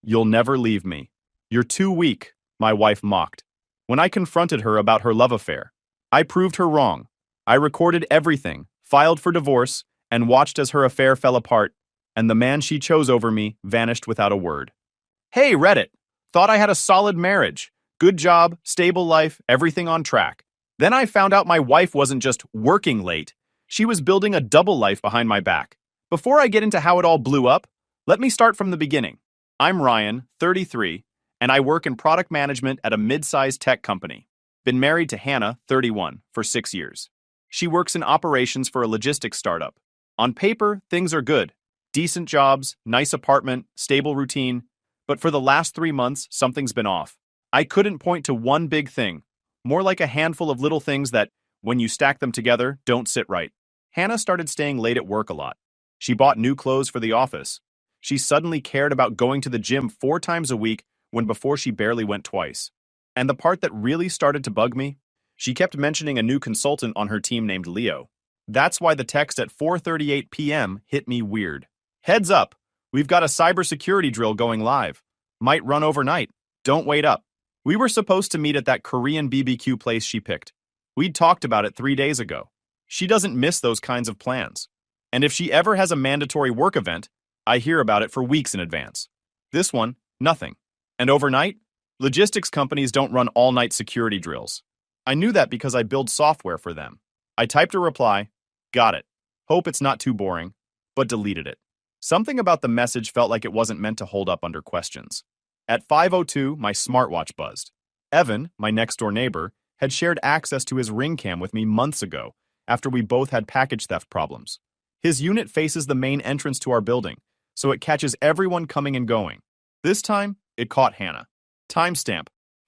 You'll never leave me. You're too weak, my wife mocked. When I confronted her about her love affair, I proved her wrong. I recorded everything, filed for divorce, and watched as her affair fell apart, and the man she chose over me vanished without a word. Hey, Reddit! Thought I had a solid marriage. Good job, stable life, everything on track. Then I found out my wife wasn't just working late, she was building a double life behind my back. Before I get into how it all blew up, let me start from the beginning. I'm Ryan, 33, and I work in product management at a mid-sized tech company. Been married to Hannah, 31, for 6 years. She works in operations for a logistics startup. On paper, things are good. Decent jobs, nice apartment, stable routine. But for the last 3 months, something's been off. I couldn't point to one big thing. More like a handful of little things that, when you stack them together, don't sit right. Hannah started staying late at work a lot. She bought new clothes for the office. She suddenly cared about going to the gym 4 times a week when before she barely went twice. And the part that really started to bug me? She kept mentioning a new consultant on her team named Leo. That's why the text at 4:38 p.m. hit me weird. Heads up, we've got a cybersecurity drill going live. Might run overnight. Don't wait up. We were supposed to meet at that Korean BBQ place she picked. We'd talked about it 3 days ago. She doesn't miss those kinds of plans. And if she ever has a mandatory work event, I hear about it for weeks in advance. This one, nothing. And overnight? Logistics companies don't run all-night security drills. I knew that because I build software for them. I typed a reply, got it. Hope it's not too boring, but deleted it. Something about the message felt like it wasn't meant to hold up under questions. At 5:02, my smartwatch buzzed. Evan, my next-door neighbor, had shared access to his Ring cam with me months ago, after we both had package theft problems. His unit faces the main entrance to our building, so it catches everyone coming and going. This time, it caught Hannah. Timestamp,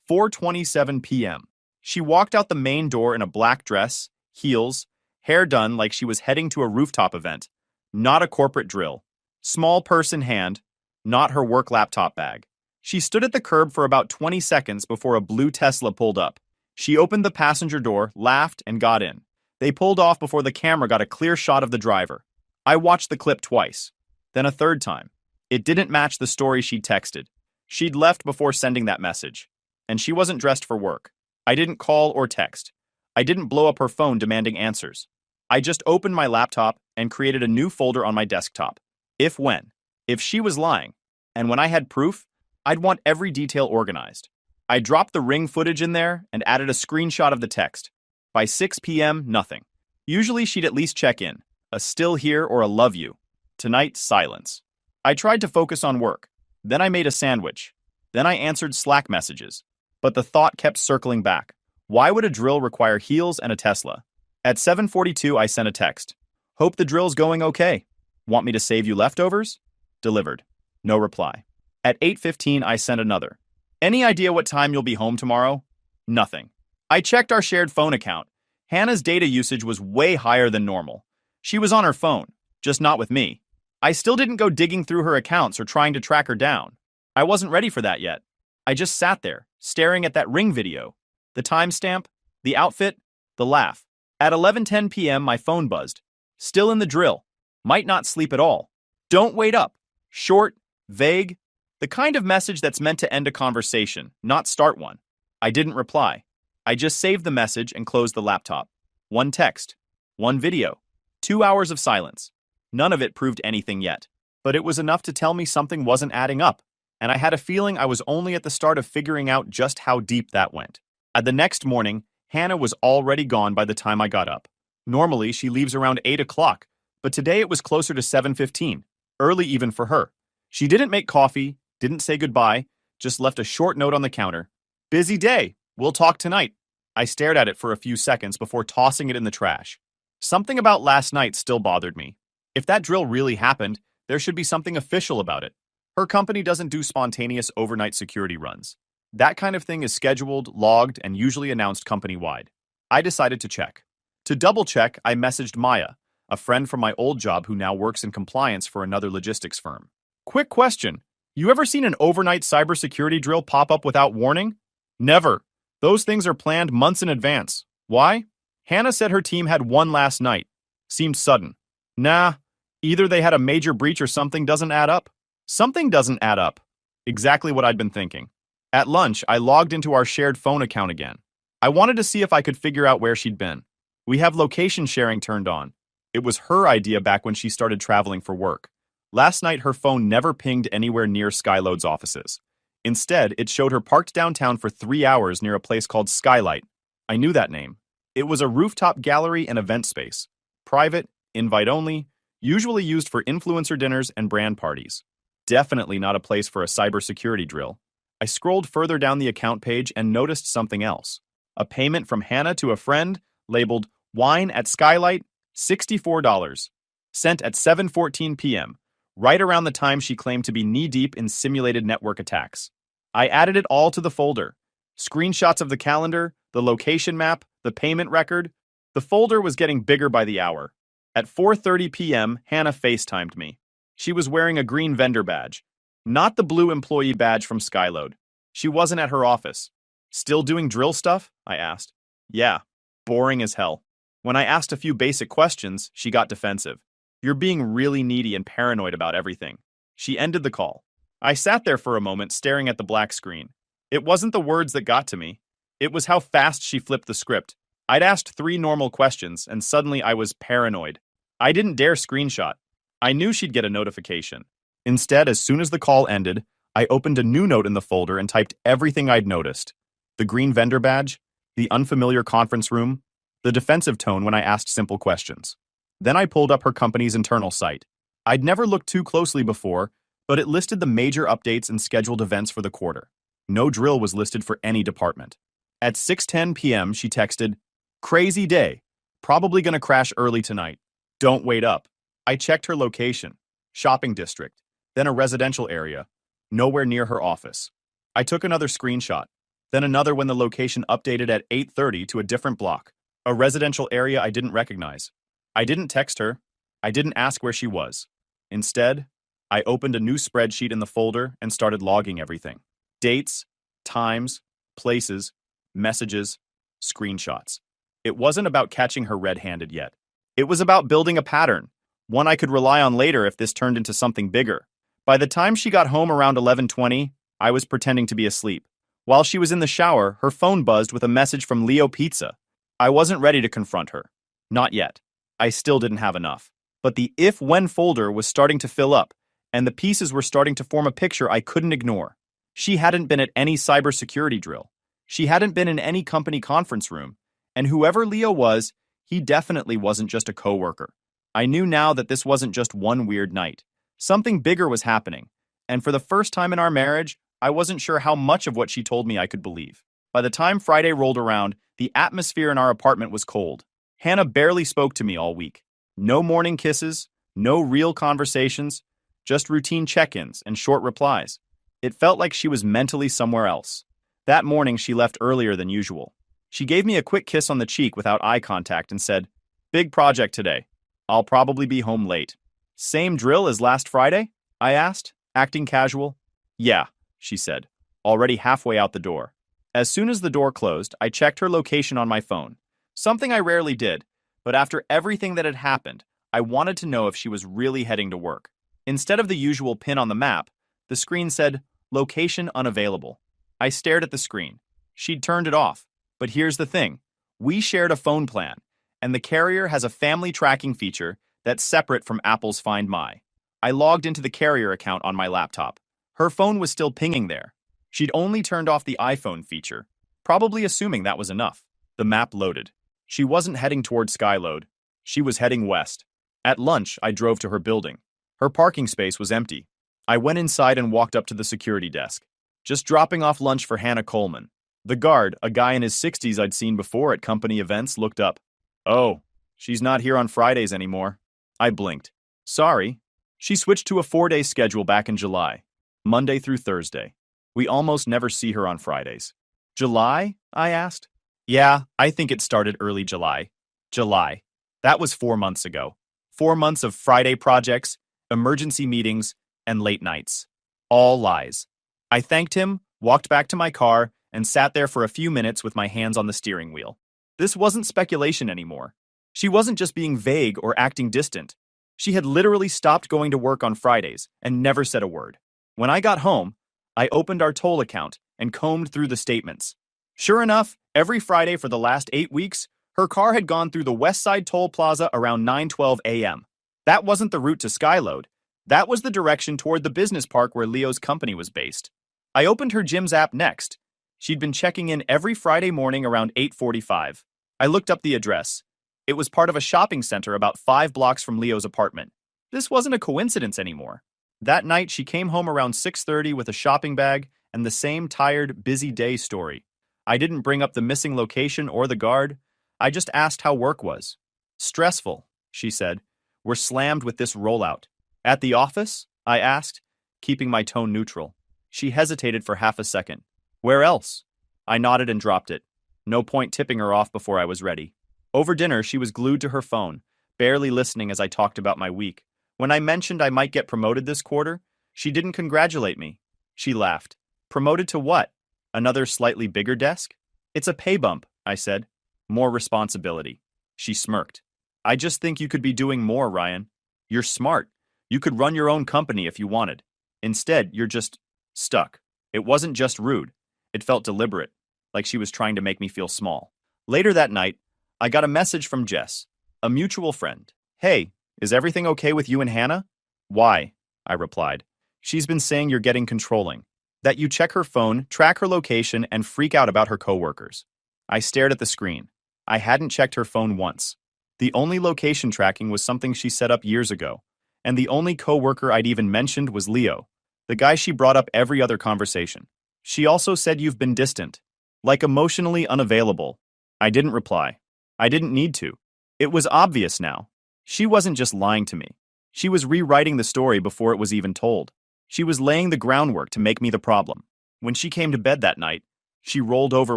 4:27 p.m. She walked out the main door in a black dress, heels, hair done like she was heading to a rooftop event. Not a corporate drill. Small purse in hand, not her work laptop bag. She stood at the curb for about 20 seconds before a blue Tesla pulled up. She opened the passenger door, laughed, and got in. They pulled off before the camera got a clear shot of the driver. I watched the clip twice, then a third time. It didn't match the story she'd texted. She'd left before sending that message, and she wasn't dressed for work. I didn't call or text. I didn't blow up her phone demanding answers. I just opened my laptop and created a new folder on my desktop. If she was lying, and when I had proof, I'd want every detail organized. I dropped the Ring footage in there and added a screenshot of the text. By 6 p.m., nothing. Usually she'd at least check in, a still here or a love you. Tonight, silence. I tried to focus on work. Then I made a sandwich. Then I answered Slack messages. But the thought kept circling back. Why would a drill require heels and a Tesla? At 7:42, I sent a text. Hope the drill's going okay. Want me to save you leftovers? Delivered. No reply. At 8:15, I sent another. Any idea what time you'll be home tomorrow? Nothing. I checked our shared phone account. Hannah's data usage was way higher than normal. She was on her phone, just not with me. I still didn't go digging through her accounts or trying to track her down. I wasn't ready for that yet. I just sat there, staring at that Ring video. The timestamp, the outfit, the laugh. At 11:10 p.m., my phone buzzed. Still in the drill. Might not sleep at all. Don't wait up. Short, vague. The kind of message that's meant to end a conversation, not start one. I didn't reply. I just saved the message and closed the laptop. One text. One video. 2 hours of silence. None of it proved anything yet. But it was enough to tell me something wasn't adding up. And I had a feeling I was only at the start of figuring out just how deep that went. At the next morning, Hannah was already gone by the time I got up. Normally, she leaves around 8 o'clock, but today it was closer to 7:15, early even for her. She didn't make coffee, didn't say goodbye, just left a short note on the counter. Busy day. We'll talk tonight. I stared at it for a few seconds before tossing it in the trash. Something about last night still bothered me. If that drill really happened, there should be something official about it. Her company doesn't do spontaneous overnight security runs. That kind of thing is scheduled, logged, and usually announced company-wide. I decided to check. To double-check, I messaged Maya, a friend from my old job who now works in compliance for another logistics firm. Quick question. You ever seen an overnight cybersecurity drill pop up without warning? Never. Those things are planned months in advance. Why? Hannah said her team had one last night. Seemed sudden. Nah, either they had a major breach or something doesn't add up. Something doesn't add up. Exactly what I'd been thinking. At lunch, I logged into our shared phone account again. I wanted to see if I could figure out where she'd been. We have location sharing turned on. It was her idea back when she started traveling for work. Last night, her phone never pinged anywhere near Skyload's offices. Instead, it showed her parked downtown for 3 hours near a place called Skylight. I knew that name. It was a rooftop gallery and event space. Private, invite only, usually used for influencer dinners and brand parties. Definitely not a place for a cybersecurity drill. I scrolled further down the account page and noticed something else. A payment from Hannah to a friend, labeled Wine at Skylight, $64. Sent at 7:14 p.m., right around the time she claimed to be knee-deep in simulated network attacks. I added it all to the folder. Screenshots of the calendar, the location map, the payment record. The folder was getting bigger by the hour. At 4:30 p.m., Hannah FaceTimed me. She was wearing a green vendor badge, not the blue employee badge from Skyload. She wasn't at her office. Still doing drill stuff? I asked. Yeah, boring as hell. When I asked a few basic questions, she got defensive. You're being really needy and paranoid about everything. She ended the call. I sat there for a moment staring at the black screen. It wasn't the words that got to me. It was how fast she flipped the script. I'd asked 3 normal questions, and suddenly I was paranoid. I didn't dare screenshot. I knew she'd get a notification. Instead, as soon as the call ended, I opened a new note in the folder and typed everything I'd noticed. The green vendor badge, the unfamiliar conference room, the defensive tone when I asked simple questions. Then I pulled up her company's internal site. I'd never looked too closely before, but it listed the major updates and scheduled events for the quarter. No drill was listed for any department. At 6:10 p.m., she texted, "Crazy day. Probably gonna crash early tonight. Don't wait up." I checked her location, shopping district, then a residential area, nowhere near her office. I took another screenshot, then another when the location updated at 8:30 to a different block, a residential area I didn't recognize. I didn't text her. I didn't ask where she was. Instead, I opened a new spreadsheet in the folder and started logging everything. Dates, times, places, messages, screenshots. It wasn't about catching her red-handed yet. It was about building a pattern, one I could rely on later if this turned into something bigger. By the time she got home around 11:20, I was pretending to be asleep. While she was in the shower, her phone buzzed with a message from Leo Pizza. I wasn't ready to confront her. Not yet. I still didn't have enough. But the if-when folder was starting to fill up, and the pieces were starting to form a picture I couldn't ignore. She hadn't been at any cybersecurity drill. She hadn't been in any company conference room. And whoever Leo was, he definitely wasn't just a coworker. I knew now that this wasn't just one weird night. Something bigger was happening. And for the first time in our marriage, I wasn't sure how much of what she told me I could believe. By the time Friday rolled around, the atmosphere in our apartment was cold. Hannah barely spoke to me all week. No morning kisses, no real conversations, just routine check-ins and short replies. It felt like she was mentally somewhere else. That morning, she left earlier than usual. She gave me a quick kiss on the cheek without eye contact and said, "Big project today. I'll probably be home late." "Same drill as last Friday?" I asked, acting casual. "Yeah," she said, already halfway out the door. As soon as the door closed, I checked her location on my phone. Something I rarely did, but after everything that had happened, I wanted to know if she was really heading to work. Instead of the usual pin on the map, the screen said, "Location unavailable." I stared at the screen. She'd turned it off. But here's the thing. We shared a phone plan, and the carrier has a family tracking feature that's separate from Apple's Find My. I logged into the carrier account on my laptop. Her phone was still pinging there. She'd only turned off the iPhone feature, probably assuming that was enough. The map loaded. She wasn't heading toward Skyload. She was heading west. At lunch, I drove to her building. Her parking space was empty. I went inside and walked up to the security desk. Just dropping off lunch for Hannah Coleman. The guard, a guy in his 60s I'd seen before at company events, looked up. "Oh, she's not here on Fridays anymore." I blinked. "Sorry." She switched to a 4-day schedule back in July, Monday through Thursday. We almost never see her on Fridays. "July?" I asked. "Yeah, I think it started early July." July. That was 4 months ago. 4 months of Friday projects, emergency meetings, and late nights. All lies. I thanked him, walked back to my car, and sat there for a few minutes with my hands on the steering wheel. This wasn't speculation anymore. She wasn't just being vague or acting distant. She had literally stopped going to work on Fridays and never said a word. When I got home, I opened our toll account and combed through the statements. Sure enough, every Friday for the last 8 weeks, her car had gone through the West Side Toll Plaza around 9:12 a.m. That wasn't the route to Skyload. That was the direction toward the business park where Leo's company was based. I opened her Gym's app next. She'd been checking in every Friday morning around 8:45. I looked up the address. It was part of a shopping center about 5 blocks from Leo's apartment. This wasn't a coincidence anymore. That night, she came home around 6:30 with a shopping bag and the same tired, busy day story. I didn't bring up the missing location or the guard. I just asked how work was. Stressful, she said. We're slammed with this rollout. At the office? I asked, keeping my tone neutral. She hesitated for half a second. Where else? I nodded and dropped it. No point tipping her off before I was ready. Over dinner, she was glued to her phone, barely listening as I talked about my week. When I mentioned I might get promoted this quarter, she didn't congratulate me. She laughed. Promoted to what? Another slightly bigger desk? It's a pay bump, I said. More responsibility. She smirked. I just think you could be doing more, Ryan. You're smart. You could run your own company if you wanted. Instead, you're just stuck. It wasn't just rude. It felt deliberate, like she was trying to make me feel small. Later that night, I got a message from Jess, a mutual friend. Hey, is everything okay with you and Hannah? Why? I replied. She's been saying you're getting controlling. That you check her phone, track her location, and freak out about her coworkers. I stared at the screen. I hadn't checked her phone once. The only location tracking was something she set up years ago, and the only coworker I'd even mentioned was Leo, the guy she brought up every other conversation. She also said you've been distant, like emotionally unavailable. I didn't reply. I didn't need to. It was obvious now. She wasn't just lying to me. She was rewriting the story before it was even told. She was laying the groundwork to make me the problem. When she came to bed that night, she rolled over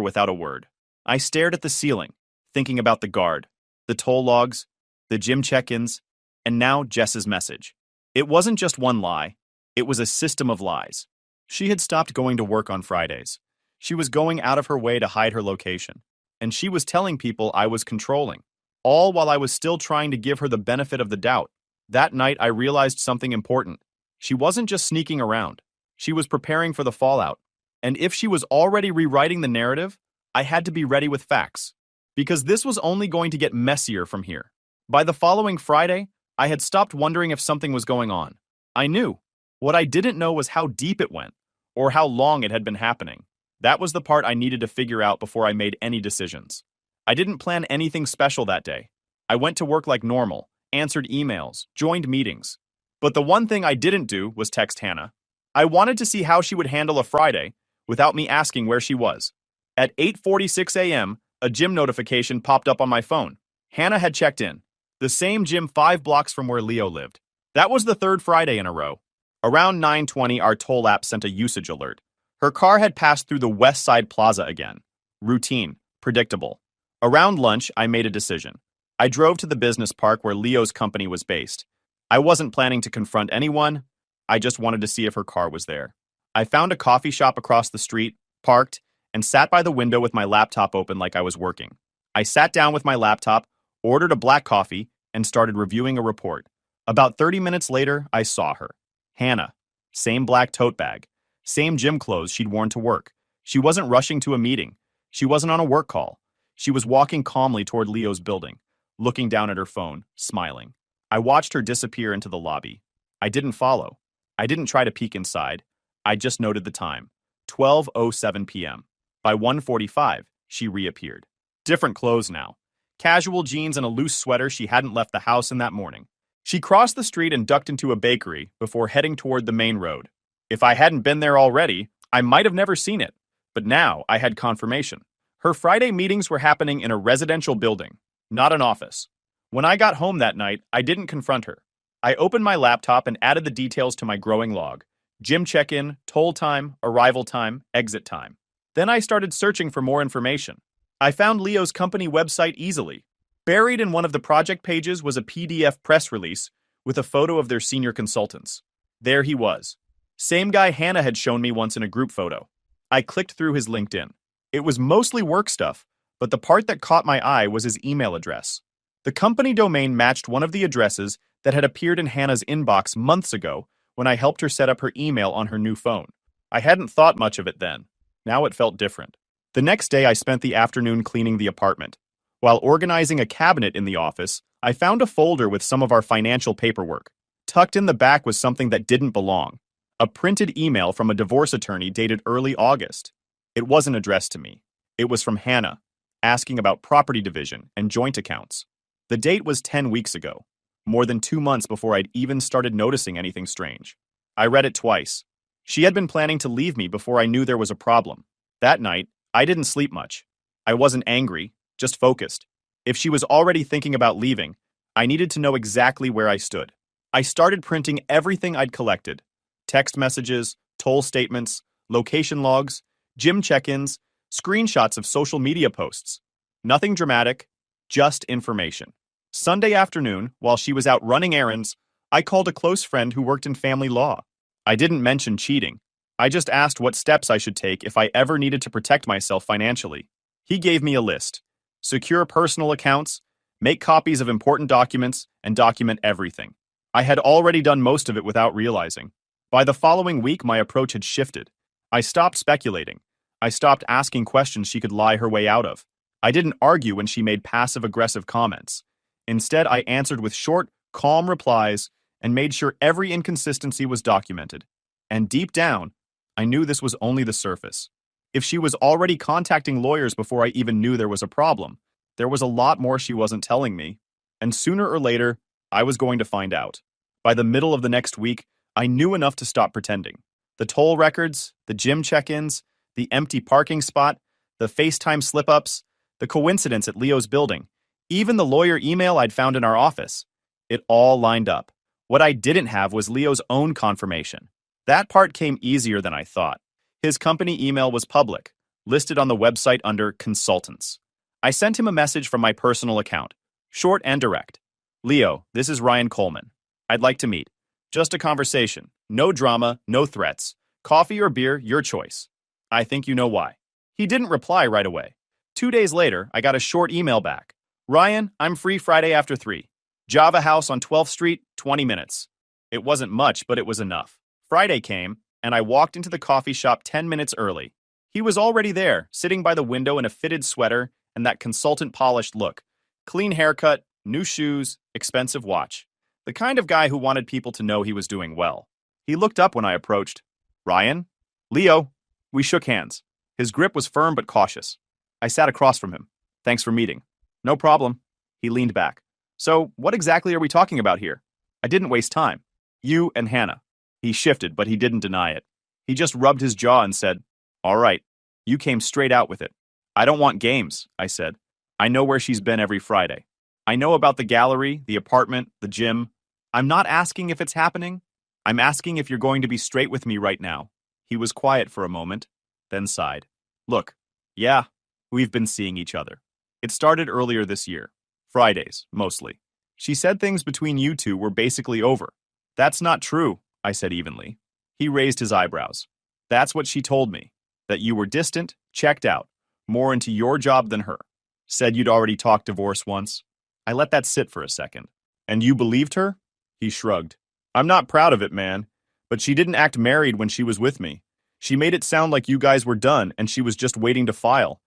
without a word. I stared at the ceiling, thinking about the guard, the toll logs, the gym check-ins, and now Jess's message. It wasn't just one lie. It was a system of lies. She had stopped going to work on Fridays. She was going out of her way to hide her location. And she was telling people I was controlling, all while I was still trying to give her the benefit of the doubt. That night, I realized something important. She wasn't just sneaking around. She was preparing for the fallout. And if she was already rewriting the narrative, I had to be ready with facts. Because this was only going to get messier from here. By the following Friday, I had stopped wondering if something was going on. I knew. What I didn't know was how deep it went, or how long it had been happening. That was the part I needed to figure out before I made any decisions. I didn't plan anything special that day. I went to work like normal, answered emails, joined meetings. But the one thing I didn't do was text Hannah. I wanted to see how she would handle a Friday without me asking where she was. At 8:46 a.m., a gym notification popped up on my phone. Hannah had checked in. The same gym 5 blocks from where Leo lived. That was the third Friday in a row. Around 9:20, our toll app sent a usage alert. Her car had passed through the West Side Plaza again. Routine, predictable. Around lunch, I made a decision. I drove to the business park where Leo's company was based. I wasn't planning to confront anyone. I just wanted to see if her car was there. I found a coffee shop across the street, parked, and sat by the window with my laptop open like I was working. I sat down with my laptop, ordered a black coffee, and started reviewing a report. About 30 minutes later, I saw her. Hannah. Same black tote bag. Same gym clothes she'd worn to work. She wasn't rushing to a meeting. She wasn't on a work call. She was walking calmly toward Leo's building, looking down at her phone, smiling. I watched her disappear into the lobby. I didn't follow. I didn't try to peek inside. I just noted the time. 12:07 p.m. By 1:45, she reappeared. Different clothes now. Casual jeans and a loose sweater. She hadn't left the house in that morning. She crossed the street and ducked into a bakery before heading toward the main road. If I hadn't been there already, I might have never seen it. But now I had confirmation. Her Friday meetings were happening in a residential building, not an office. When I got home that night, I didn't confront her. I opened my laptop and added the details to my growing log. Gym check-in, toll time, arrival time, exit time. Then I started searching for more information. I found Leo's company website easily. Buried in one of the project pages was a PDF press release with a photo of their senior consultants. There he was. Same guy Hannah had shown me once in a group photo. I clicked through his LinkedIn. It was mostly work stuff, but the part that caught my eye was his email address. The company domain matched one of the addresses that had appeared in Hannah's inbox months ago when I helped her set up her email on her new phone. I hadn't thought much of it then. Now it felt different. The next day, I spent the afternoon cleaning the apartment. While organizing a cabinet in the office, I found a folder with some of our financial paperwork. Tucked in the back was something that didn't belong. A printed email from a divorce attorney dated early August. It wasn't addressed to me. It was from Hannah, asking about property division and joint accounts. The date was 10 weeks ago, more than 2 months before I'd even started noticing anything strange. I read it twice. She had been planning to leave me before I knew there was a problem. That night, I didn't sleep much. I wasn't angry, just focused. If she was already thinking about leaving, I needed to know exactly where I stood. I started printing everything I'd collected: text messages, toll statements, location logs, gym check-ins, screenshots of social media posts. Nothing dramatic, just information. Sunday afternoon, while she was out running errands, I called a close friend who worked in family law. I didn't mention cheating. I just asked what steps I should take if I ever needed to protect myself financially. He gave me a list. Secure personal accounts, make copies of important documents, and document everything. I had already done most of it without realizing. By the following week, my approach had shifted. I stopped speculating. I stopped asking questions she could lie her way out of. I didn't argue when she made passive-aggressive comments. Instead, I answered with short, calm replies and made sure every inconsistency was documented. And deep down, I knew this was only the surface. If she was already contacting lawyers before I even knew there was a problem, there was a lot more she wasn't telling me. And sooner or later, I was going to find out. By the middle of the next week, I knew enough to stop pretending. The toll records, the gym check-ins, the empty parking spot, the FaceTime slip-ups, the coincidence at Leo's building, even the lawyer email I'd found in our office. It all lined up. What I didn't have was Leo's own confirmation. That part came easier than I thought. His company email was public, listed on the website under Consultants. I sent him a message from my personal account, short and direct. Leo, this is Ryan Coleman. I'd like to meet. Just a conversation. No drama, no threats. Coffee or beer, your choice. I think you know why. He didn't reply right away. 2 days later, I got a short email back. Ryan, I'm free Friday after 3. Java House on 12th Street, 20 minutes. It wasn't much, but it was enough. Friday came, and I walked into the coffee shop 10 minutes early. He was already there, sitting by the window in a fitted sweater and that consultant-polished look. Clean haircut, new shoes, expensive watch. The kind of guy who wanted people to know he was doing well. He looked up when I approached. Ryan? Leo? We shook hands. His grip was firm but cautious. I sat across from him. Thanks for meeting. No problem. He leaned back. So, what exactly are we talking about here? I didn't waste time. You and Hannah. He shifted, but he didn't deny it. He just rubbed his jaw and said, All right. You came straight out with it. I don't want games, I said. I know where she's been every Friday. I know about the gallery, the apartment, the gym. I'm not asking if it's happening. I'm asking if you're going to be straight with me right now. He was quiet for a moment, then sighed. Look, yeah, we've been seeing each other. It started earlier this year. Fridays, mostly. She said things between you two were basically over. That's not true, I said evenly. He raised his eyebrows. That's what she told me. That you were distant, checked out, more into your job than her. Said you'd already talked divorce once. I let that sit for a second. And you believed her? He shrugged. I'm not proud of it, man. But she didn't act married when she was with me. She made it sound like you guys were done and she was just waiting to file.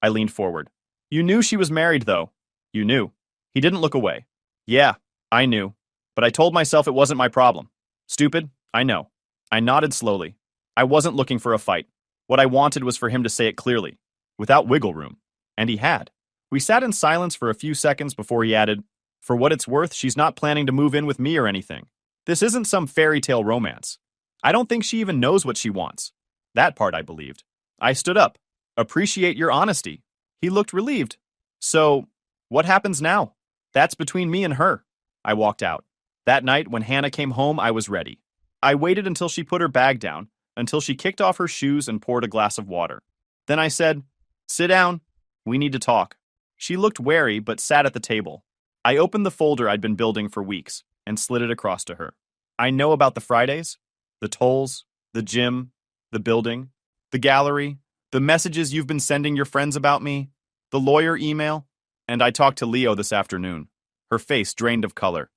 I leaned forward. You knew she was married, though. You knew. He didn't look away. Yeah, I knew. But I told myself it wasn't my problem. Stupid, I know. I nodded slowly. I wasn't looking for a fight. What I wanted was for him to say it clearly, without wiggle room. And he had. We sat in silence for a few seconds before he added, For what it's worth, she's not planning to move in with me or anything. This isn't some fairy tale romance. I don't think she even knows what she wants. That part I believed. I stood up. Appreciate your honesty. He looked relieved. So, what happens now? That's between me and her. I walked out. That night, when Hannah came home, I was ready. I waited until she put her bag down, until she kicked off her shoes and poured a glass of water. Then I said, Sit down. We need to talk. She looked wary, but sat at the table. I opened the folder I'd been building for weeks and slid it across to her. I know about the Fridays, the tolls, the gym, the building, the gallery, the messages you've been sending your friends about me, the lawyer email, and I talked to Leo this afternoon. Her face drained of color.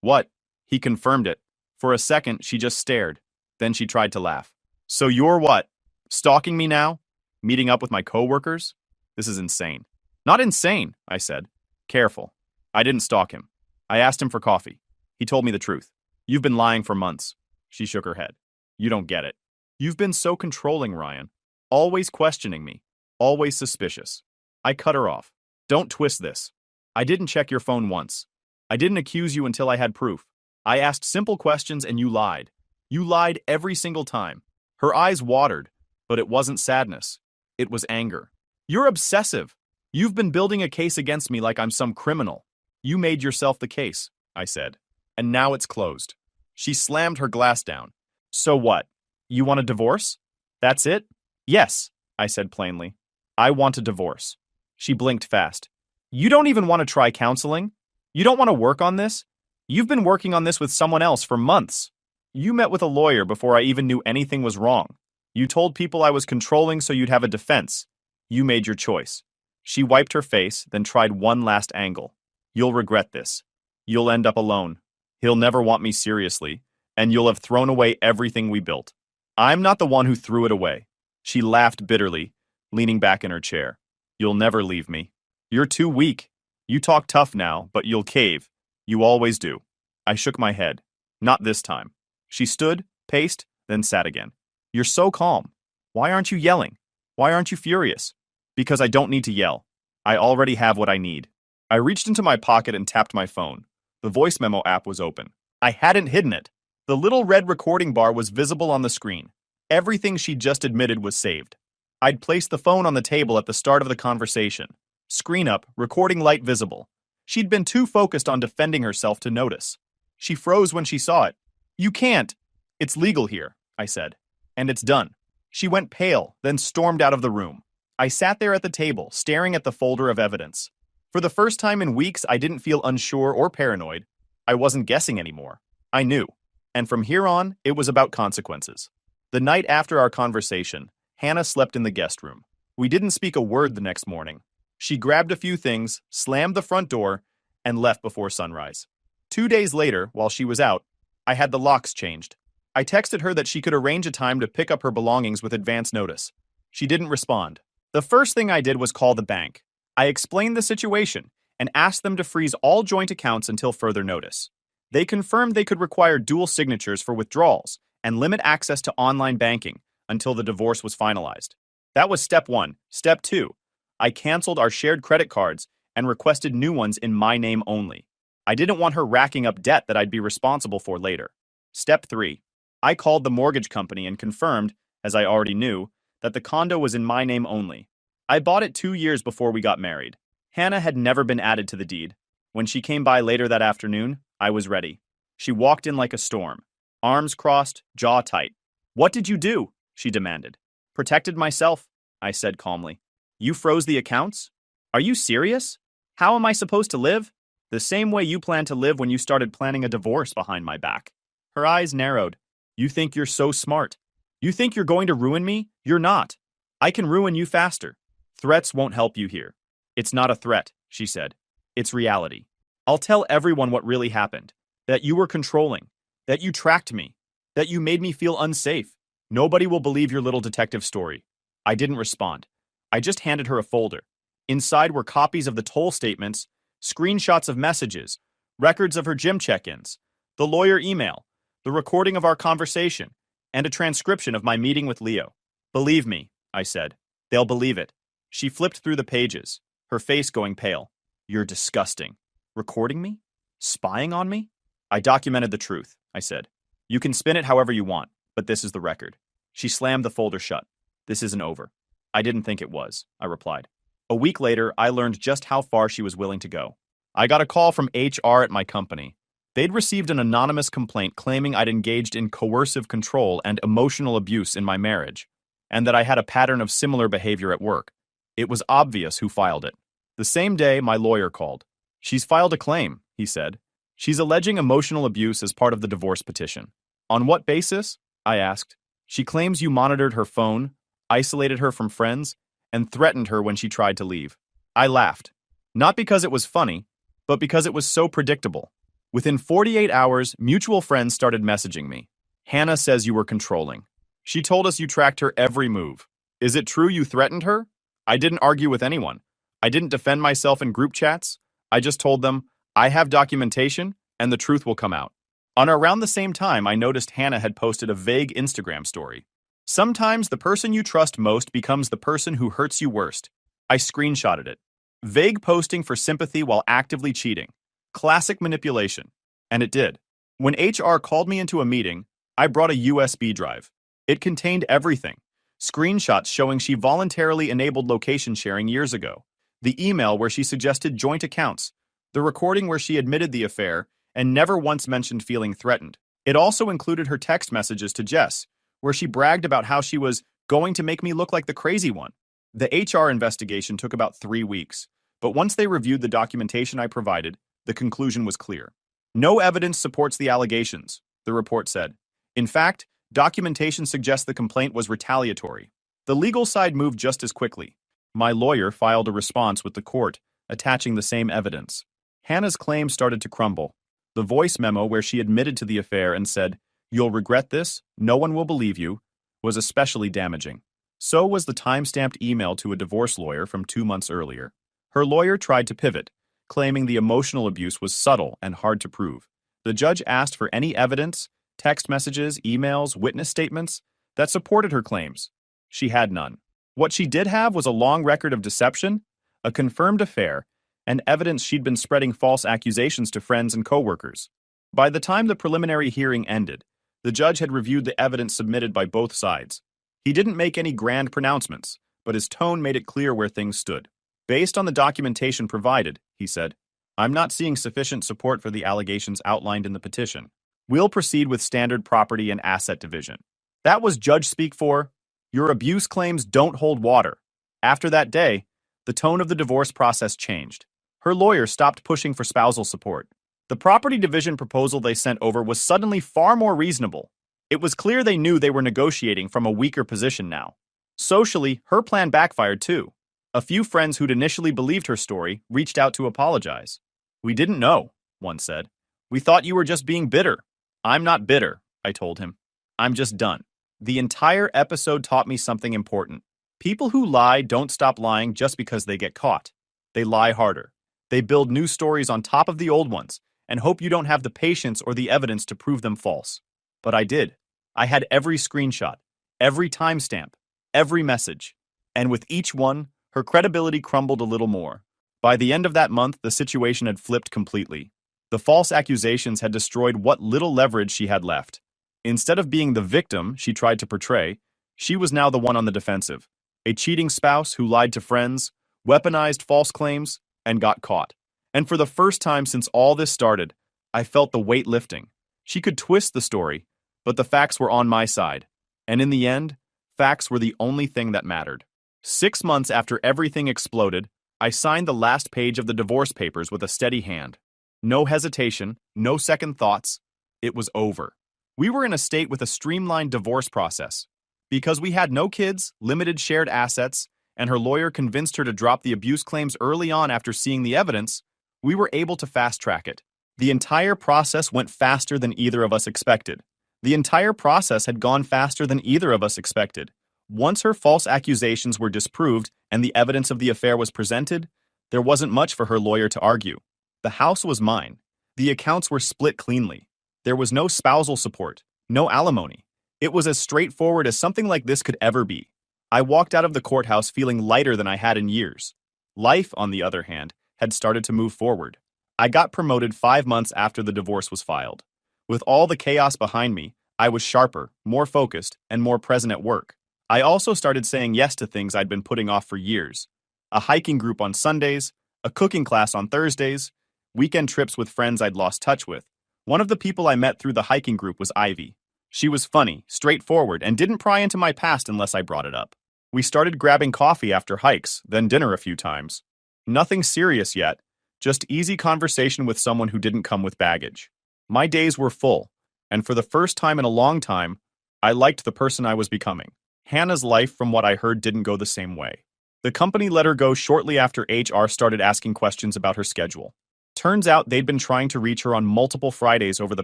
What? He confirmed it. For a second, she just stared. Then she tried to laugh. So you're what? Stalking me now? Meeting up with my coworkers? This is insane. Not insane, I said. Careful. I didn't stalk him. I asked him for coffee. He told me the truth. You've been lying for months. She shook her head. You don't get it. You've been so controlling, Ryan. Always questioning me. Always suspicious. I cut her off. Don't twist this. I didn't check your phone once. I didn't accuse you until I had proof. I asked simple questions and you lied. You lied every single time. Her eyes watered, but it wasn't sadness. It was anger. You're obsessive. You've been building a case against me like I'm some criminal. You made yourself the case, I said. And now it's closed. She slammed her glass down. So what? You want a divorce? That's it? Yes, I said plainly. I want a divorce. She blinked fast. You don't even want to try counseling? You don't want to work on this? You've been working on this with someone else for months. You met with a lawyer before I even knew anything was wrong. You told people I was controlling so you'd have a defense. You made your choice. She wiped her face, then tried one last angle. You'll regret this. You'll end up alone. He'll never want me seriously, and you'll have thrown away everything we built. I'm not the one who threw it away. She laughed bitterly, leaning back in her chair. You'll never leave me. You're too weak. You talk tough now, but you'll cave. You always do. I shook my head. Not this time. She stood, paced, then sat again. You're so calm. Why aren't you yelling? Why aren't you furious? Because I don't need to yell. I already have what I need. I reached into my pocket and tapped my phone. The voice memo app was open. I hadn't hidden it. The little red recording bar was visible on the screen. Everything she just admitted was saved. I'd placed the phone on the table at the start of the conversation. Screen up, recording light visible. She'd been too focused on defending herself to notice. She froze when she saw it. You can't. It's legal here, I said. And it's done. She went pale, then stormed out of the room. I sat there at the table, staring at the folder of evidence. For the first time in weeks, I didn't feel unsure or paranoid. I wasn't guessing anymore. I knew. And from here on, it was about consequences. The night after our conversation, Hannah slept in the guest room. We didn't speak a word the next morning. She grabbed a few things, slammed the front door, and left before sunrise. 2 days later, while she was out, I had the locks changed. I texted her that she could arrange a time to pick up her belongings with advance notice. She didn't respond. The first thing I did was call the bank. I explained the situation and asked them to freeze all joint accounts until further notice. They confirmed they could require dual signatures for withdrawals and limit access to online banking until the divorce was finalized. That was step 1. Step 2. I canceled our shared credit cards and requested new ones in my name only. I didn't want her racking up debt that I'd be responsible for later. Step 3. I called the mortgage company and confirmed, as I already knew, that the condo was in my name only. I bought it 2 years before we got married. Hannah had never been added to the deed. When she came by later that afternoon, I was ready. She walked in like a storm. Arms crossed, jaw tight. What did you do? She demanded. Protected myself, I said calmly. You froze the accounts? Are you serious? How am I supposed to live? The same way you planned to live when you started planning a divorce behind my back. Her eyes narrowed. You think you're so smart. You think you're going to ruin me? You're not. I can ruin you faster. Threats won't help you here. It's not a threat, she said. It's reality. I'll tell everyone what really happened. That you were controlling. That you tracked me. That you made me feel unsafe. Nobody will believe your little detective story. I didn't respond. I just handed her a folder. Inside were copies of the toll statements, screenshots of messages, records of her gym check-ins, the lawyer email, the recording of our conversation, and a transcription of my meeting with Leo. Believe me, I said. They'll believe it. She flipped through the pages, her face going pale. You're disgusting. Recording me? Spying on me? I documented the truth, I said. You can spin it however you want, but this is the record. She slammed the folder shut. This isn't over. I didn't think it was, I replied. A week later, I learned just how far she was willing to go. I got a call from HR at my company. They'd received an anonymous complaint claiming I'd engaged in coercive control and emotional abuse in my marriage, and that I had a pattern of similar behavior at work. It was obvious who filed it. The same day, my lawyer called. She's filed a claim, he said. She's alleging emotional abuse as part of the divorce petition. On what basis? I asked. She claims you monitored her phone, isolated her from friends, and threatened her when she tried to leave. I laughed. Not because it was funny, but because it was so predictable. Within 48 hours, mutual friends started messaging me. Hannah says you were controlling. She told us you tracked her every move. Is it true you threatened her? I didn't argue with anyone. I didn't defend myself in group chats. I just told them, I have documentation, and the truth will come out. On around the same time, I noticed Hannah had posted a vague Instagram story. Sometimes the person you trust most becomes the person who hurts you worst. I screenshotted it. Vague posting for sympathy while actively cheating. Classic manipulation. And it did. When HR called me into a meeting, I brought a USB drive. It contained everything. Screenshots showing she voluntarily enabled location sharing years ago. The email where she suggested joint accounts. The recording where she admitted the affair and never once mentioned feeling threatened. It also included her text messages to Jess, where she bragged about how she was going to make me look like the crazy one. The HR investigation took about 3 weeks, but once they reviewed the documentation I provided, the conclusion was clear. No evidence supports the allegations, the report said. In fact, documentation suggests the complaint was retaliatory. The legal side moved just as quickly. My lawyer filed a response with the court, attaching the same evidence. Hannah's claim started to crumble. The voice memo where she admitted to the affair and said, "You'll regret this, no one will believe you," was especially damaging. So was the time-stamped email to a divorce lawyer from 2 months earlier. Her lawyer tried to pivot, claiming the emotional abuse was subtle and hard to prove. The judge asked for any evidence, text messages, emails, witness statements, that supported her claims. She had none. What she did have was a long record of deception, a confirmed affair, and evidence she'd been spreading false accusations to friends and coworkers. By the time the preliminary hearing ended, the judge had reviewed the evidence submitted by both sides. He didn't make any grand pronouncements, but his tone made it clear where things stood. Based on the documentation provided, he said, I'm not seeing sufficient support for the allegations outlined in the petition. We'll proceed with standard property and asset division. That was judge speak for, your abuse claims don't hold water. After that day, the tone of the divorce process changed. Her lawyer stopped pushing for spousal support. The property division proposal they sent over was suddenly far more reasonable. It was clear they knew they were negotiating from a weaker position now. Socially, her plan backfired too. A few friends who'd initially believed her story reached out to apologize. We didn't know, one said. We thought you were just being bitter. I'm not bitter, I told him. I'm just done. The entire episode taught me something important. People who lie don't stop lying just because they get caught. They lie harder. They build new stories on top of the old ones and hope you don't have the patience or the evidence to prove them false. But I did. I had every screenshot, every timestamp, every message. And with each one, her credibility crumbled a little more. By the end of that month, the situation had flipped completely. The false accusations had destroyed what little leverage she had left. Instead of being the victim she tried to portray, she was now the one on the defensive. A cheating spouse who lied to friends, weaponized false claims, and got caught. And for the first time since all this started, I felt the weight lifting. She could twist the story, but the facts were on my side. And in the end, facts were the only thing that mattered. 6 months after everything exploded, I signed the last page of the divorce papers with a steady hand. No hesitation, no second thoughts. It was over. We were in a state with a streamlined divorce process. Because we had no kids, limited shared assets, and her lawyer convinced her to drop the abuse claims early on after seeing the evidence, we were able to fast-track it. The entire process went faster than either of us expected. The entire process had gone faster than either of us expected. Once her false accusations were disproved and the evidence of the affair was presented, there wasn't much for her lawyer to argue. The house was mine. The accounts were split cleanly. There was no spousal support, no alimony. It was as straightforward as something like this could ever be. I walked out of the courthouse feeling lighter than I had in years. Life, on the other hand, had started to move forward. I got promoted 5 months after the divorce was filed. With all the chaos behind me, I was sharper, more focused, and more present at work. I also started saying yes to things I'd been putting off for years. A hiking group on Sundays, a cooking class on Thursdays, weekend trips with friends I'd lost touch with. One of the people I met through the hiking group was Ivy. She was funny, straightforward, and didn't pry into my past unless I brought it up. We started grabbing coffee after hikes, then dinner a few times. Nothing serious yet, just easy conversation with someone who didn't come with baggage. My days were full, and for the first time in a long time, I liked the person I was becoming. Hannah's life, from what I heard, didn't go the same way. The company let her go shortly after HR started asking questions about her schedule. Turns out they'd been trying to reach her on multiple Fridays over the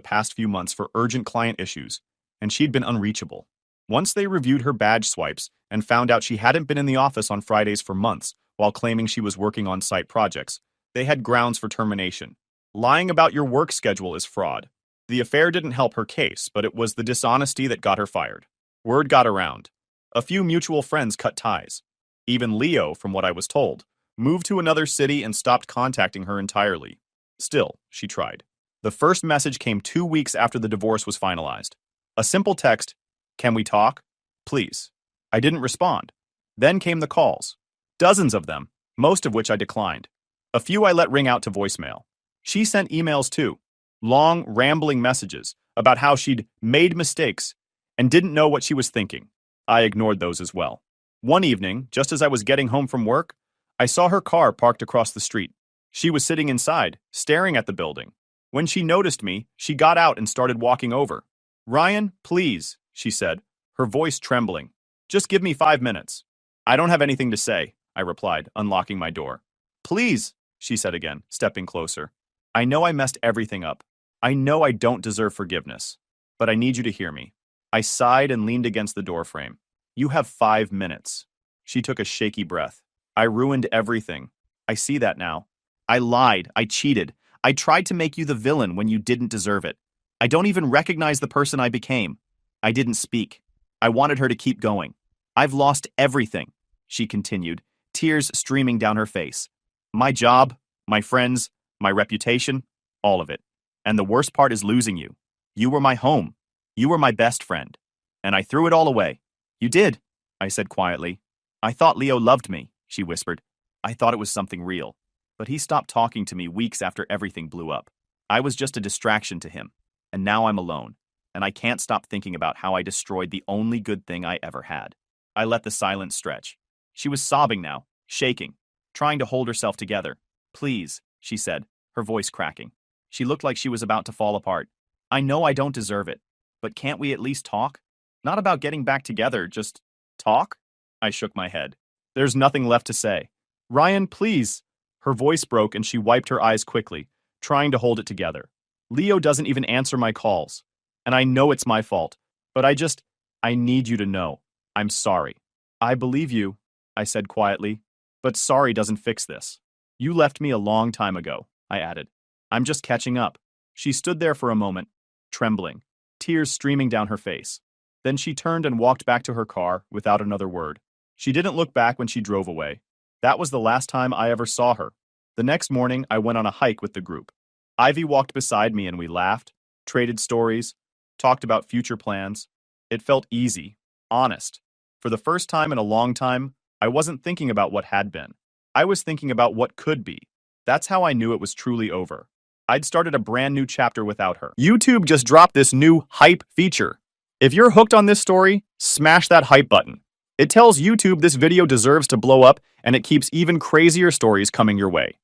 past few months for urgent client issues, and she'd been unreachable. Once they reviewed her badge swipes and found out she hadn't been in the office on Fridays for months while claiming she was working on site projects, they had grounds for termination. Lying about your work schedule is fraud. The affair didn't help her case, but it was the dishonesty that got her fired. Word got around. A few mutual friends cut ties. Even Leo, from what I was told, moved to another city and stopped contacting her entirely. Still, she tried. The first message came 2 weeks after the divorce was finalized. A simple text, "Can we talk? Please." I didn't respond. Then came the calls. Dozens of them, most of which I declined. A few I let ring out to voicemail. She sent emails too. Long, rambling messages about how she'd made mistakes and didn't know what she was thinking. I ignored those as well. One evening, just as I was getting home from work, I saw her car parked across the street. She was sitting inside, staring at the building. When she noticed me, she got out and started walking over. "Ryan, please," she said, her voice trembling. "Just give me 5 minutes." "I don't have anything to say," I replied, unlocking my door. "Please," she said again, stepping closer. "I know I messed everything up. I know I don't deserve forgiveness. But I need you to hear me." I sighed and leaned against the doorframe. "You have 5 minutes." She took a shaky breath. "I ruined everything. I see that now. I lied. I cheated. I tried to make you the villain when you didn't deserve it. I don't even recognize the person I became. I didn't speak. I wanted her to keep going. I've lost everything," she continued, tears streaming down her face. "My job, my friends, my reputation, all of it. And the worst part is losing you. You were my home. You were my best friend. And I threw it all away." "You did," I said quietly. "I thought Leo loved me," she whispered. "I thought it was something real. But he stopped talking to me weeks after everything blew up. I was just a distraction to him. And now I'm alone. And I can't stop thinking about how I destroyed the only good thing I ever had." I let the silence stretch. She was sobbing now, shaking, trying to hold herself together. "Please," she said, her voice cracking. She looked like she was about to fall apart. "I know I don't deserve it, but can't we at least talk? Not about getting back together, just talk?" I shook my head. "There's nothing left to say." "Ryan, please." Her voice broke and she wiped her eyes quickly, trying to hold it together. "Leo doesn't even answer my calls. And I know it's my fault, but I need you to know. I'm sorry." "I believe you," I said quietly, "but sorry doesn't fix this. You left me a long time ago," I added. "I'm just catching up." She stood there for a moment, trembling, tears streaming down her face. Then she turned and walked back to her car without another word. She didn't look back when she drove away. That was the last time I ever saw her. The next morning, I went on a hike with the group. Ivy walked beside me and we laughed, traded stories, talked about future plans. It felt easy, honest. For the first time in a long time, I wasn't thinking about what had been. I was thinking about what could be. That's how I knew it was truly over. I'd started a brand new chapter without her. YouTube just dropped this new hype feature. If you're hooked on this story, smash that hype button. It tells YouTube this video deserves to blow up, and it keeps even crazier stories coming your way.